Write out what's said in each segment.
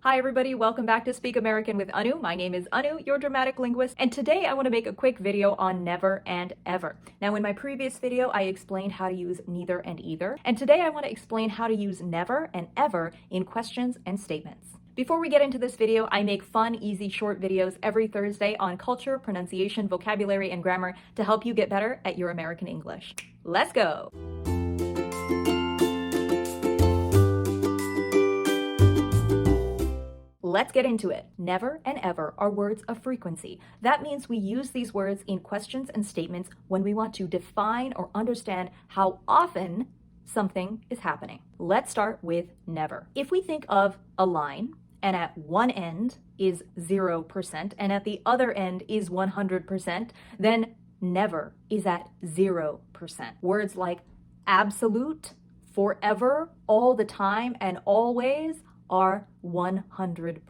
Hi everybody, welcome back to Speak American with Anu. My name is Anu, your dramatic linguist, and today I want to make a quick video on never and ever. Now in my previous video, I explained how to use neither and either, and today I want to explain how to use never and ever in questions and statements. Before we get into this video, I make fun, easy, short videos every Thursday on culture, pronunciation, vocabulary, and grammar to help you get better at your American English. Let's go! Let's get into it. Never and ever are words of frequency. That means we use these words in questions and statements when we want to define or understand how often something is happening. Let's start with never. If we think of a line and at one end is 0% and at the other end is 100%, then never is at 0%. Words like absolute, forever, all the time, and always are 100%.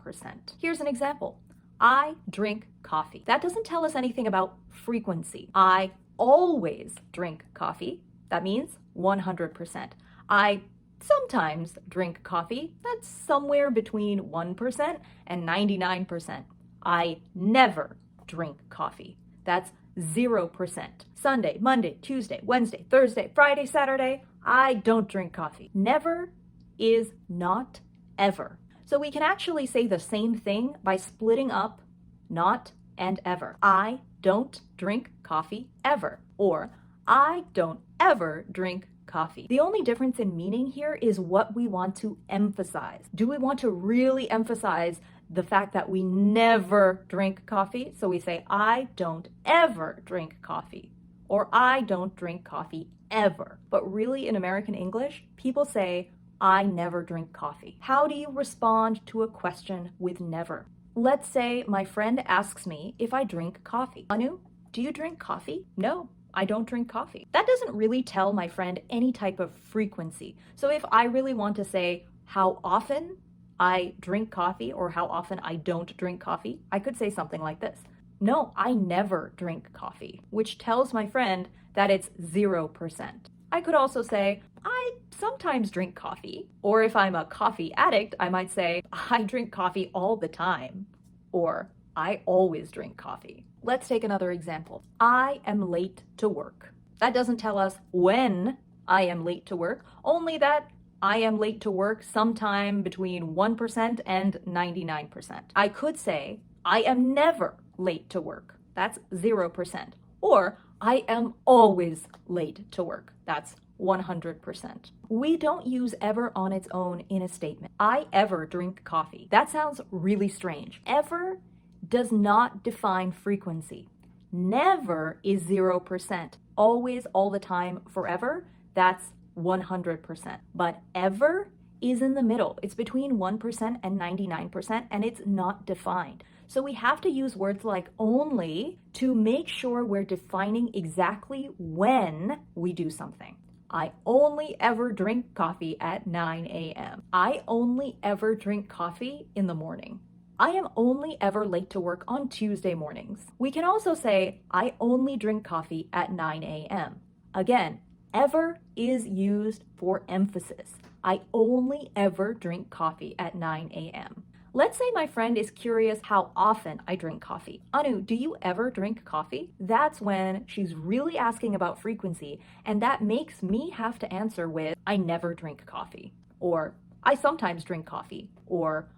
Here's an example. I drink coffee. That doesn't tell us anything about frequency. I always drink coffee. That means 100%. I sometimes drink coffee. That's somewhere between 1% and 99%. I never drink coffee. That's 0%. Sunday, Monday, Tuesday, Wednesday, Thursday, Friday, Saturday, I don't drink coffee. Never is not ever. So we can actually say the same thing by splitting up not and ever. I don't drink coffee ever, or I don't ever drink coffee. The only difference in meaning here is what we want to emphasize. Do we want to really emphasize the fact that we never drink coffee? So we say, I don't ever drink coffee, or I don't drink coffee ever. But really in American English, people say, I never drink coffee. How do you respond to a question with never? Let's say my friend asks me if I drink coffee. Anu, do you drink coffee? No, I don't drink coffee. That doesn't really tell my friend any type of frequency. So if I really want to say how often I drink coffee or how often I don't drink coffee, I could say something like this. No, I never drink coffee, which tells my friend that it's 0%. I could also say, I sometimes drink coffee. Or if I'm a coffee addict, I might say, I drink coffee all the time. Or I always drink coffee. Let's take another example. I am late to work. That doesn't tell us when I am late to work, only that I am late to work sometime between 1% and 99%. I could say, I am never late to work. That's 0%. Or I am always late to work. That's 100%. We don't use ever on its own in a statement. I ever drink coffee. That sounds really strange. Ever does not define frequency. Never is 0%. Always, all the time, forever, that's 100%. But ever is in the middle. It's between 1% and 99%, and it's not defined. So we have to use words like only to make sure we're defining exactly when we do something. I only ever drink coffee at 9 a.m. I only ever drink coffee in the morning. I am only ever late to work on Tuesday mornings. We can also say, I only drink coffee at 9 a.m. Again, ever is used for emphasis. I only ever drink coffee at 9 a.m. Let's say my friend is curious how often I drink coffee. Anu, do you ever drink coffee? That's when she's really asking about frequency, and that makes me have to answer with, I never drink coffee, or I sometimes drink coffee, or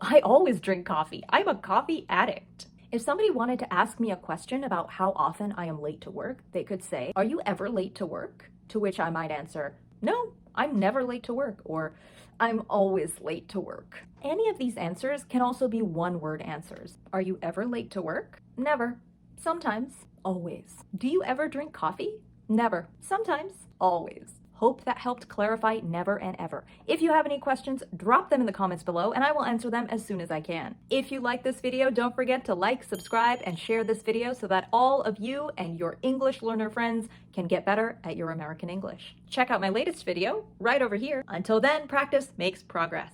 I always drink coffee. I'm a coffee addict. If somebody wanted to ask me a question about how often I am late to work, they could say, are you ever late to work? To which I might answer, no, I'm never late to work, or I'm always late to work. Any of these answers can also be one-word answers. Are you ever late to work? Never. Sometimes. Always. Do you ever drink coffee? Never. Sometimes. Always. Hope that helped clarify never and ever. If you have any questions, drop them in the comments below and I will answer them as soon as I can. If you like this video, don't forget to like, subscribe, and share this video so that all of you and your English learner friends can get better at your American English. Check out my latest video right over here. Until then, practice makes progress.